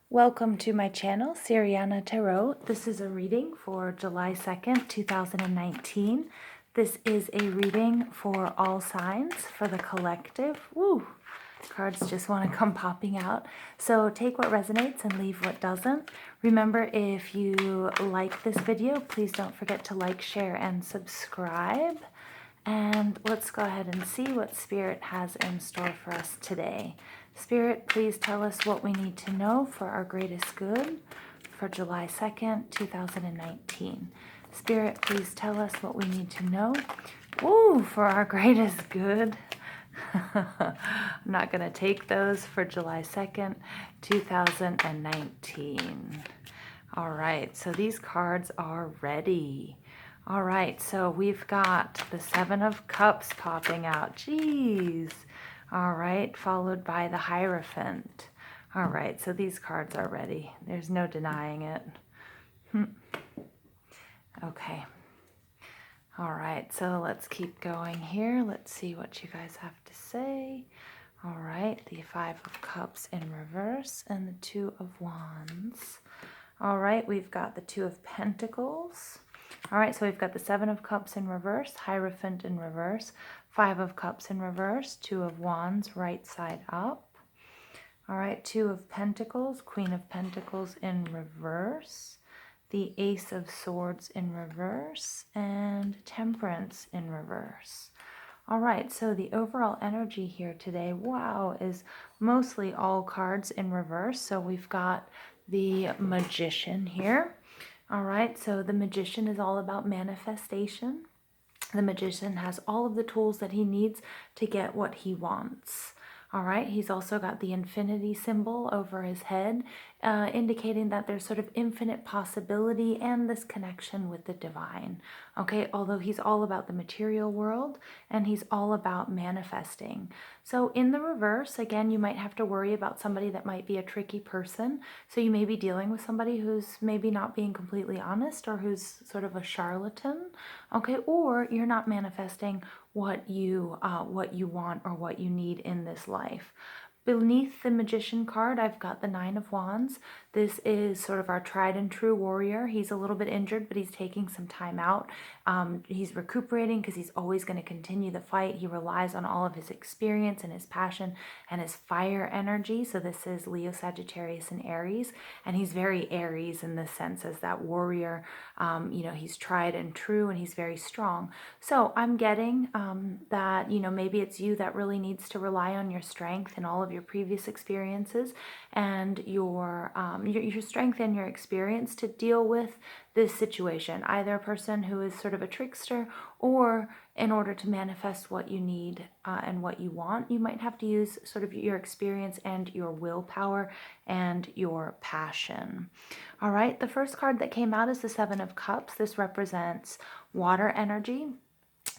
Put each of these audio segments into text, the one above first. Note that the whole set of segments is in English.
Welcome to my channel, Siriana Tarot. This is a reading for July 2nd, 2019. This is a reading for all signs, for the collective. Woo! Cards just want to come popping out. So take what resonates and leave what doesn't. Remember, if you like this video, please don't forget to like, share, and subscribe. And let's go ahead and see what Spirit has in store for us today. Spirit, please tell us what we need to know for our greatest good for July 2nd, 2019. Spirit, please tell us what we need to know. Ooh, for our greatest good. I'm not going to take those for July 2nd, 2019. All right, so these cards are ready. All right, so we've got the Seven of Cups popping out. Jeez. All right, followed by the Hierophant. All right, so these cards are ready. There's no denying it. Okay. All right, so let's keep going here. Let's see what you guys have to say. All right, the Five of Cups in reverse and the Two of Wands. All right, we've got the Two of Pentacles. All right, so we've got the Seven of Cups in reverse, Hierophant in reverse, Five of Cups in reverse, Two of Wands right side up. All right, Two of Pentacles, Queen of Pentacles in reverse, the Ace of Swords in reverse, and Temperance in reverse. All right, so the overall energy here today, wow, is mostly all cards in reverse. So we've got the Magician here. All right, so the Magician is all about manifestation. The Magician has all of the tools that he needs to get what he wants. All right, he's also got the infinity symbol over his head, indicating that there's sort of infinite possibility and this connection with the divine. Okay, although he's all about the material world and he's all about manifesting. So in the reverse, again, you might have to worry about somebody that might be a tricky person. So you may be dealing with somebody who's maybe not being completely honest or who's sort of a charlatan. Okay, or you're not manifesting what you want or what you need in this life. Beneath the Magician card, I've got the Nine of Wands. This is sort of our tried and true warrior. He's a little bit injured, but he's taking some time out. He's recuperating because he's always going to continue the fight. He relies on all of his experience and his passion and his fire energy. So this is Leo, Sagittarius, and Aries. And he's very Aries in the sense as that warrior. He's tried and true and he's very strong. So I'm getting that, maybe it's you that really needs to rely on your strength and all of your previous experiences and your strength and your experience to deal with this situation. Either a person who is sort of a trickster, or in order to manifest what you need and what you want, you might have to use sort of your experience and your willpower and your passion. All right, the first card that came out is the Seven of Cups. This represents water energy.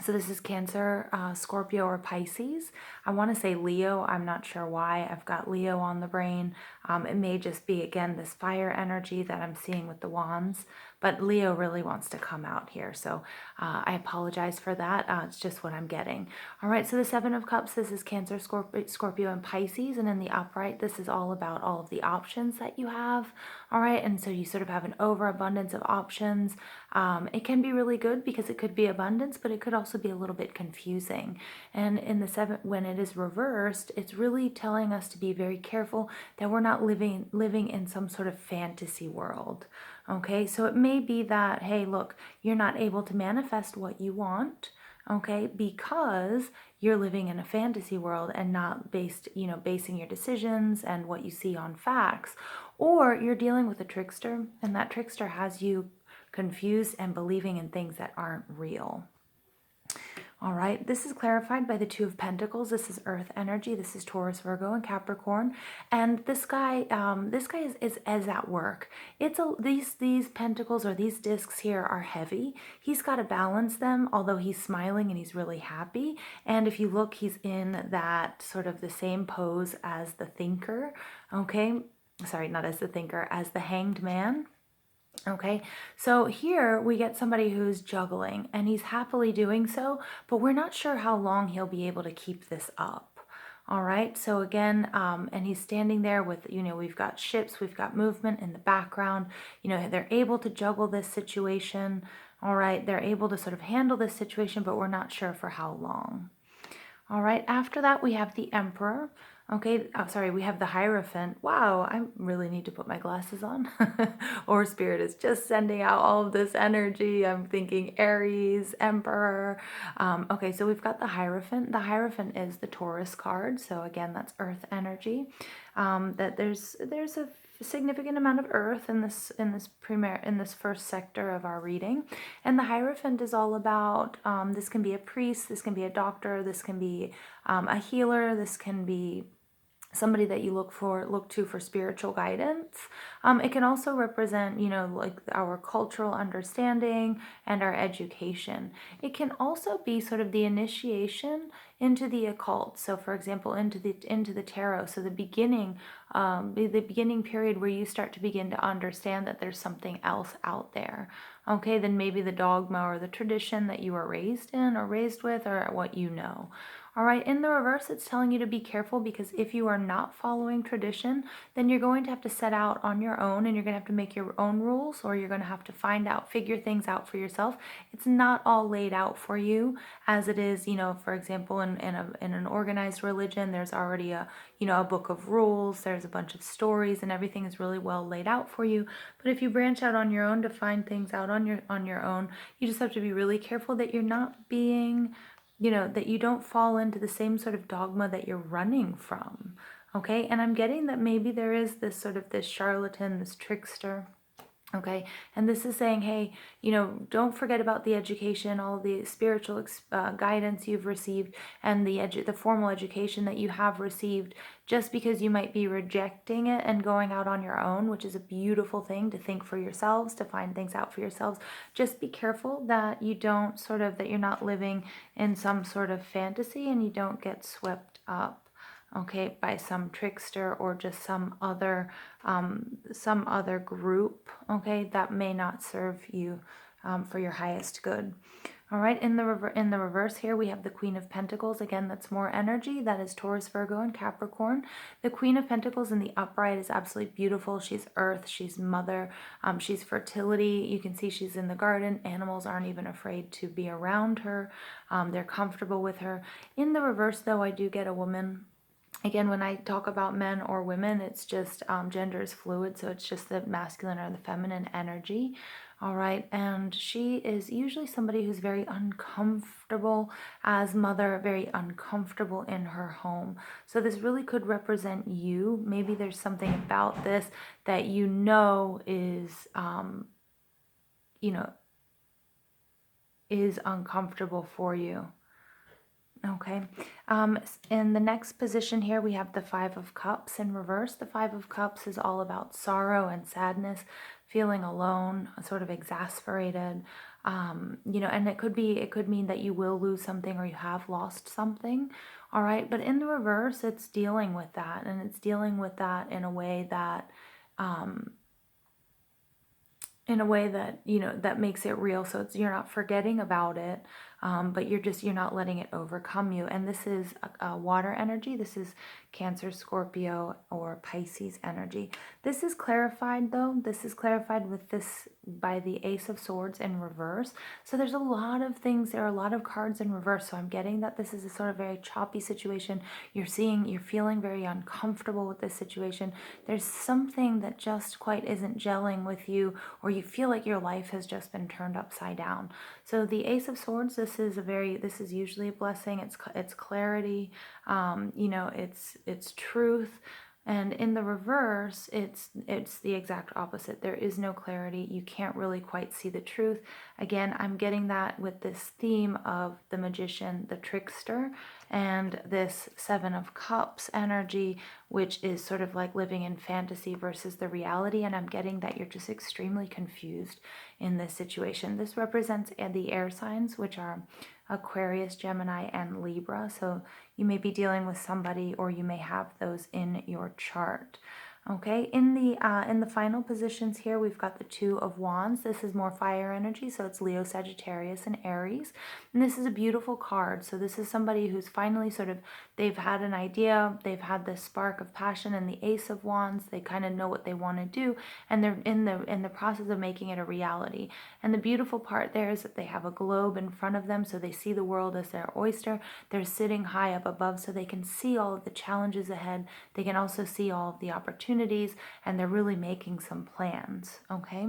So this is Cancer, Scorpio, or Pisces. I want to say Leo. I'm not sure why. I've got Leo on the brain. It may just be, again, this fire energy that I'm seeing with the wands. But Leo really wants to come out here. So I apologize for that. It's just what I'm getting. All right, so the Seven of Cups, this is Cancer, Scorpio, and Pisces. And in the upright, this is all about all of the options that you have. All right, and so you sort of have an overabundance of options. It can be really good because it could be abundance, but it could also be a little bit confusing. And in the seven, when it is reversed, it's really telling us to be very careful that we're not living in some sort of fantasy world. Okay, so it may be that, hey, look, you're not able to manifest what you want, okay, because you're living in a fantasy world and not basing your decisions and what you see on facts. Or you're dealing with a trickster, and that trickster has you confused and believing in things that aren't real. All right, this is clarified by the Two of Pentacles. This is Earth energy. This is Taurus, Virgo, and Capricorn. And this guy is at work. These pentacles or these discs here are heavy. He's got to balance them, although he's smiling and he's really happy. And if you look, he's in that sort of the same pose as the Thinker. Okay, sorry, not as the Thinker, as the Hanged Man. Okay, so here we get somebody who's juggling and he's happily doing so, but we're not sure how long he'll be able to keep this up. All right, so again, and he's standing there with, we've got ships, we've got movement in the background. They're able to juggle this situation. All right, they're able to sort of handle this situation, but we're not sure for how long. All right, after that, we have the Emperor. Okay, sorry, we have the Hierophant. Wow, I really need to put my glasses on. Or Spirit is just sending out all of this energy. I'm thinking Aries, Emperor. Okay, so we've got the Hierophant. The Hierophant is the Taurus card. So again, that's Earth energy. That there's a significant amount of earth in this first sector of our reading, and the Hierophant is all about this can be a priest, this can be a doctor, this can be a healer, this can be somebody that you look to for spiritual guidance. It can also represent, like our cultural understanding and our education. It can also be sort of the initiation into the occult. So, for example, into the tarot. So the beginning period where you start to begin to understand that there's something else out there. Okay, then maybe the dogma or the tradition that you were raised in or raised with, or what you know. All right, in the reverse, it's telling you to be careful, because if you are not following tradition, then you're going to have to set out on your own, and you're going to have to make your own rules, or you're going to have to figure things out for yourself. It's not all laid out for you as it is, for example, in an organized religion, there's already a book of rules, there's a bunch of stories, and everything is really well laid out for you. But if you branch out on your own to find things out on your own, you just have to be really careful that you're not being that you don't fall into the same sort of dogma that you're running from. Okay, and I'm getting that maybe there is this charlatan, this trickster. Okay, and this is saying, hey, don't forget about the education, all the spiritual guidance you've received, and the formal education that you have received, just because you might be rejecting it and going out on your own, which is a beautiful thing, to think for yourselves, to find things out for yourselves. Just be careful that you don't that you're not living in some sort of fantasy, and you don't get swept up, okay, by some trickster or just some other group, okay, that may not serve you for your highest good. All right, in the reverse here, we have the Queen of Pentacles. Again, that's more energy. That is Taurus, Virgo, and Capricorn. The Queen of Pentacles in the upright is absolutely beautiful. She's earth, she's mother, she's fertility. You can see she's in the garden. Animals aren't even afraid to be around her. They're comfortable with her. In the reverse, though, I do get a woman. Again, when I talk about men or women, it's just gender is fluid, so it's just the masculine or the feminine energy. All right, and she is usually somebody who's very uncomfortable as mother, very uncomfortable in her home. So this really could represent you. Maybe there's something about this that is uncomfortable for you. Okay, in the next position here, we have the Five of Cups in reverse. The Five of Cups is all about sorrow and sadness, feeling alone, sort of exasperated, and it could mean that you will lose something or you have lost something. All right, but in the reverse, it's dealing with that, and it's dealing with that in a way that that makes it real. So you're not forgetting about it, but you're not letting it overcome you. And this is a water energy. This is Cancer, Scorpio, or Pisces energy. This is clarified, though. This is clarified by the Ace of Swords in reverse. So there's a lot of things. There are a lot of cards in reverse. So I'm getting that this is a sort of very choppy situation. You're feeling very uncomfortable with this situation. There's something that just quite isn't gelling with you, or you feel like your life has just been turned upside down. So the Ace of Swords, this is usually a blessing. It's clarity, it's truth. And in the reverse, it's the exact opposite. There is no clarity. You can't really quite see the truth. Again, I'm getting that with this theme of the magician, the trickster, and this Seven of Cups energy, which is sort of like living in fantasy versus the reality. And I'm getting that you're just extremely confused in this situation. This represents the air signs, which are Aquarius, Gemini, and Libra. So you may be dealing with somebody, or you may have those in your chart. Okay, in the final positions here, we've got the Two of Wands. This is more fire energy, so it's Leo, Sagittarius, and Aries. And this is a beautiful card. So this is somebody who's finally they've had an idea, they've had this spark of passion, and the Ace of Wands, they kind of know what they want to do, and they're in the process of making it a reality. And the beautiful part there is that they have a globe in front of them, so they see the world as their oyster. They're sitting high up above, so they can see all of the challenges ahead. They can also see all of the opportunities, and they're really making some plans, okay?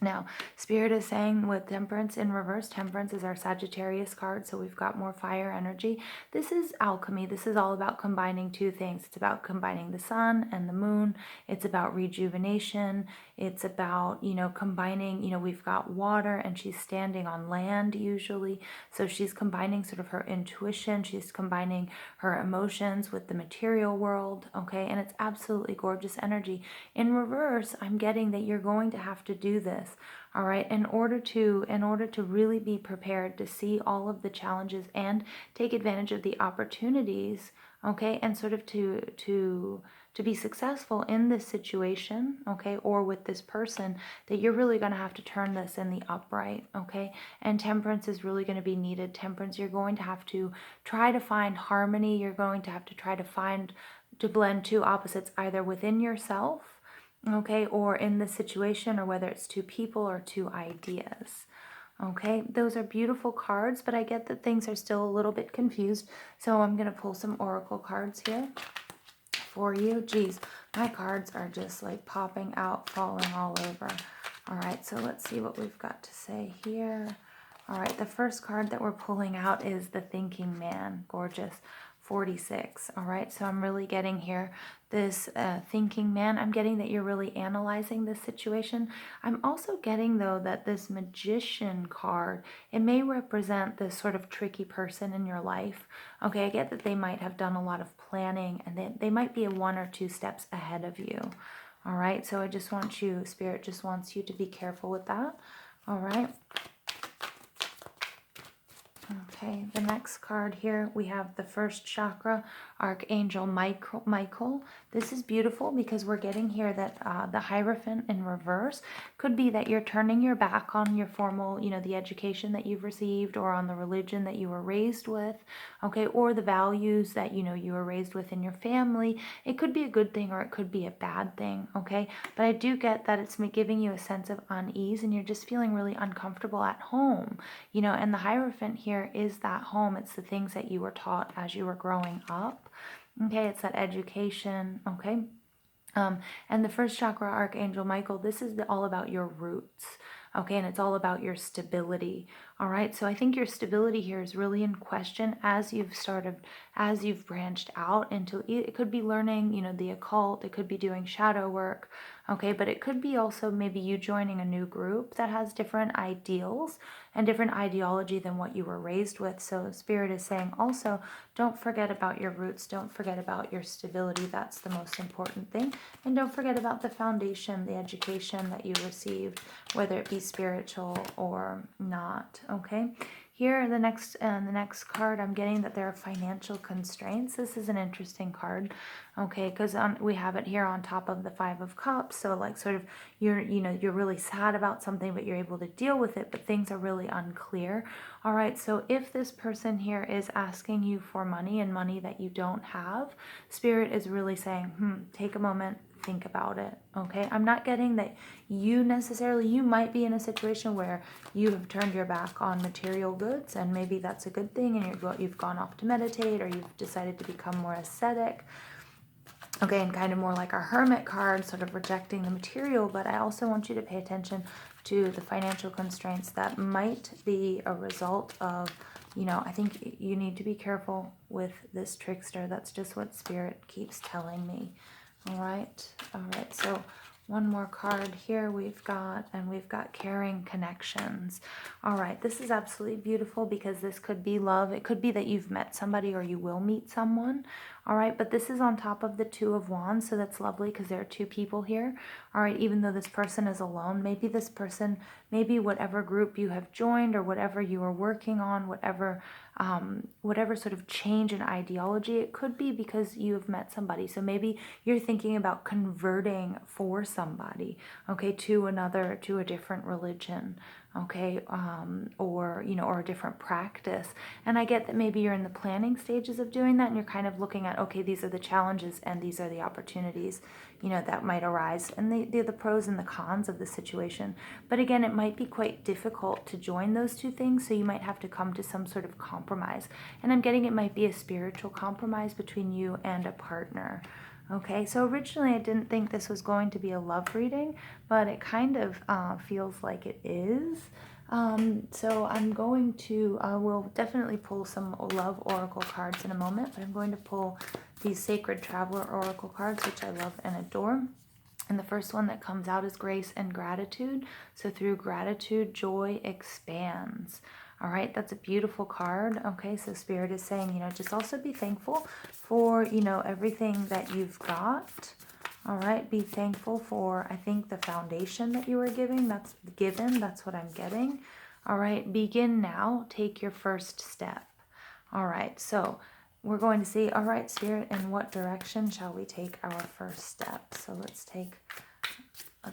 Now, Spirit is saying with Temperance in reverse, Temperance is our Sagittarius card, so we've got more fire energy. This is alchemy. This is all about combining two things. It's about combining the sun and the moon. It's about rejuvenation. It's about, combining, we've got water and she's standing on land usually. So she's combining sort of her intuition. She's combining her emotions with the material world, okay? And it's absolutely gorgeous energy. In reverse, I'm getting that you're going to have to do this. All right, in order to really be prepared to see all of the challenges and take advantage of the opportunities, okay, and sort of to be successful in this situation, okay, or with this person, that you're really going to have to turn this in the upright, okay? And Temperance is really going to be needed. Temperance, you're going to have to try to find harmony. You're going to have to try to blend two opposites either within yourself, okay, or in the situation, or whether it's two people or two ideas. Okay, those are beautiful cards, but I get that things are still a little bit confused, so I'm going to pull some oracle cards here for you. Geez, my cards are just like popping out, falling all over. All right, so let's see what we've got to say here. All right, the first card that we're pulling out is the Thinking Man. Gorgeous. 46. All right, so I'm really getting here this thinking man. I'm getting that you're really analyzing this situation. I'm also getting, though, that this Magician card, it may represent this sort of tricky person in your life. Okay, I get that they might have done a lot of planning, and they might be one or two steps ahead of you. All right, so I just want you, Spirit just wants you to be careful with that. All right. Okay, the next card here, we have the first chakra, Archangel Michael. This is beautiful because we're getting here that the Hierophant in reverse could be that you're turning your back on your formal, the education that you've received, or on the religion that you were raised with, okay, or the values that, you were raised with in your family. It could be a good thing or it could be a bad thing, okay? But I do get that it's giving you a sense of unease and you're just feeling really uncomfortable at home, and the Hierophant here is that home. It's the things that you were taught as you were growing up. Okay, it's that education. Okay. And the first chakra, Archangel Michael, this is all about your roots. Okay, and it's all about your stability. All right, so I think your stability here is really in question as you've branched out into, it could be learning, the occult, it could be doing shadow work, okay, but it could be also maybe you joining a new group that has different ideals and different ideology than what you were raised with. So Spirit is saying also, don't forget about your roots, don't forget about your stability. That's the most important thing. And don't forget about the foundation, the education that you received, whether it be spiritual or not. Okay, here the next card, I'm getting that there are financial constraints. This is an interesting card, okay, because we have it here on top of the Five of Cups. So like sort of you're really sad about something, but you're able to deal with it, but things are really unclear. All right, so if this person here is asking you for money and money that you don't have, Spirit is really saying, take a moment, think about it, okay? I'm not getting that you might be in a situation where you have turned your back on material goods, and maybe that's a good thing, and you've gone off to meditate, or you've decided to become more ascetic, okay, and kind of more like our Hermit card, sort of rejecting the material. But I also want you to pay attention to the financial constraints that might be a result of, I think you need to be careful with this trickster. That's just what Spirit keeps telling me. All right, so one more card here we've got caring connections. All right, this is absolutely beautiful because this could be love. It could be that you've met somebody or you will meet someone. All right, but this is on top of the Two of Wands, so that's lovely because there are two people here. All right, even though this person is alone, maybe this person, maybe whatever group you have joined or whatever you are working on, whatever sort of change in ideology, it could be because you have met somebody. So maybe you're thinking about converting for somebody, okay, to a different religion, okay, or, you know, or a different practice. And I get that maybe you're in the planning stages of doing that and you're kind of looking at, okay, these are the challenges and these are the opportunities, you know, that might arise, and the pros and the cons of the situation. But again, it might be quite difficult to join those two things, so you might have to come to some sort of compromise. And I'm getting it might be a spiritual compromise between you and a partner. Okay, so originally I didn't think this was going to be a love reading, but it kind of feels like it is. So I'm going to, we'll definitely pull some love oracle cards in a moment, but I'm going to pull these Sacred Traveler oracle cards, which I love and adore. And the first one that comes out is grace and gratitude. So through gratitude, joy expands. All right, that's a beautiful card. Okay, so Spirit is saying, you know, just also be thankful for, you know, everything that you've got. All right, be thankful for, I think, the foundation that you were given. That's what I'm getting. All right, begin now. Take your first step. All right, so we're going to see, all right, Spirit, in what direction shall we take our first step? So let's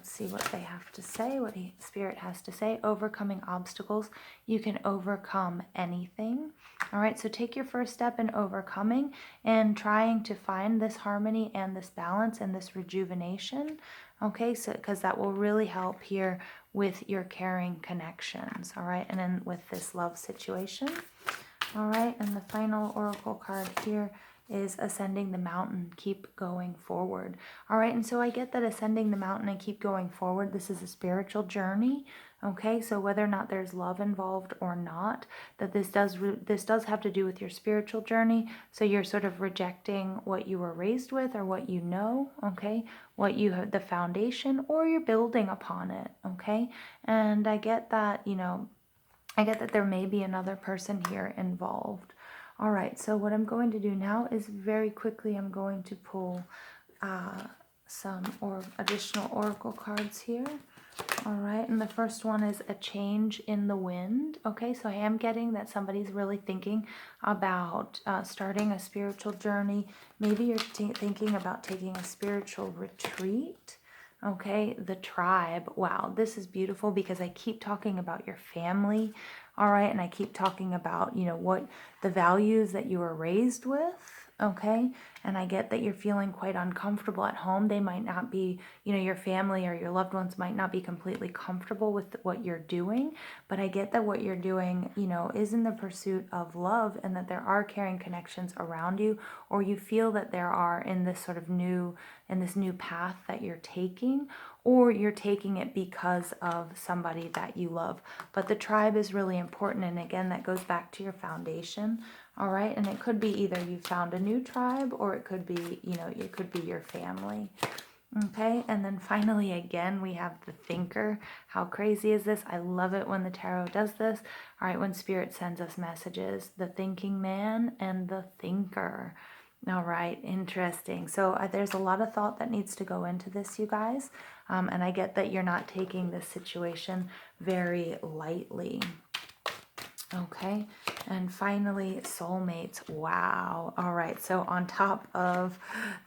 see what they have to say, what Spirit has to say. Overcoming obstacles. You can overcome anything. All right, so take your first step in overcoming and trying to find this harmony and this balance and this rejuvenation. Okay, so because that will really help here with your caring connections. All right, and then with this love situation. All right, and the final oracle card here is ascending the mountain, keep going forward. All right, and so I get that ascending the mountain and keep going forward, this is a spiritual journey. Okay, so whether or not there's love involved or not, that this does have to do with your spiritual journey. So you're sort of rejecting what you were raised with or what you know, okay, what you have, the foundation, or you're building upon it, okay. And I get that, you know, I get that there may be another person here involved. All right, so what I'm going to do now is very quickly I'm going to pull some additional oracle cards here. All right, and the first one is a change in the wind. Okay, so I am getting that somebody's really thinking about starting a spiritual journey. Maybe you're thinking about taking a spiritual retreat. Okay, the tribe. Wow, this is beautiful because I keep talking about your family. All right, and I keep talking about, you know, what the values that you were raised with. Okay, and I get that you're feeling quite uncomfortable at home. They might not be, you know, your family or your loved ones might not be completely comfortable with what you're doing, but I get that what you're doing, you know, is in the pursuit of love, and that there are caring connections around you, or you feel that there are in this sort of new path that you're taking, or you're taking it because of somebody that you love. But the tribe is really important, and again, that goes back to your foundation. All right, and it could be either you found a new tribe, or it could be, you know, it could be your family. Okay, and then finally, again, we have the thinker. How crazy is this? I love it when the tarot does this. All right, when Spirit sends us messages, the thinking man and the thinker. All right, interesting. So there's a lot of thought that needs to go into this, you guys. And I get that you're not taking this situation very lightly. Okay, and finally, soulmates. Wow. All right, so on top of,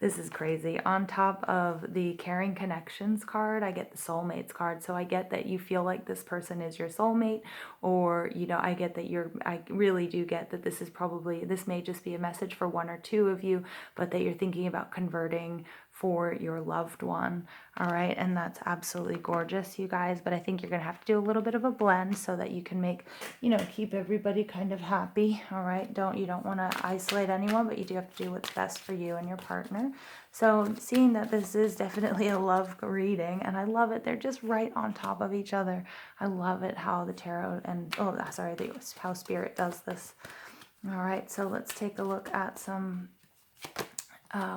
this is crazy, on top of the caring connections card, I get the soulmates card. So I get that you feel like this person is your soulmate, or, you know, I get that I really do get that this may just be a message for one or two of you, but that you're thinking about converting for your loved one. All right, and that's absolutely gorgeous, you guys, but I think you're gonna have to do a little bit of a blend so that you can make, you know, keep everybody kind of happy. All right, you don't want to isolate anyone, but you do have to do what's best for you and your partner. So seeing that this is definitely a love reading, and I love it, they're just right on top of each other. I love it how the tarot and how Spirit does this. All right, so let's take a look at some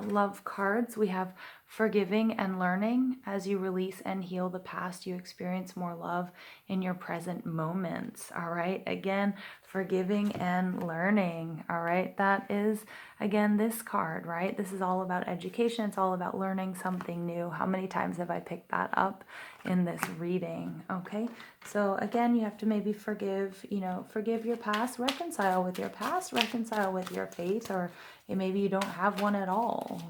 love cards. We have forgiving and learning. As you release and heal the past, you experience more love in your present moments. All right. Again, forgiving and learning. All right. That is, again, this card, right? This is all about education. It's all about learning something new. How many times have I picked that up in this reading? Okay. So again, you have to maybe forgive, forgive your past, reconcile with your past, reconcile with your faith, or maybe you don't have one at all,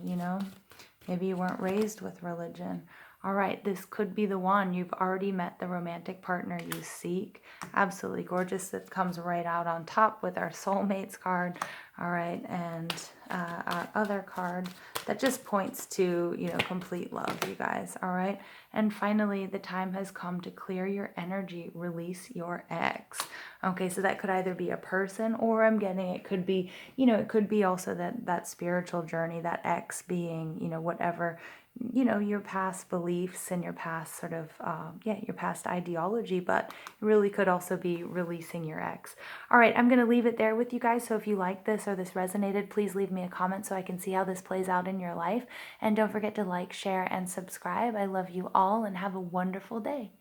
maybe you weren't raised with religion. All right, this could be the one. You've already met the romantic partner you seek. Absolutely gorgeous. That comes right out on top with our soulmates card. All right, and our other card that just points to, complete love, you guys. All right, and finally, the time has come to clear your energy, release your ex. Okay, so that could either be a person, or I'm getting it could be, it could be also that spiritual journey, that ex being, whatever, your past beliefs and your past sort of, your past ideology, but it really could also be releasing your ex. All right, I'm going to leave it there with you guys. So if you like this or this resonated, please leave me a comment so I can see how this plays out in your life. And don't forget to like, share, and subscribe. I love you all and have a wonderful day.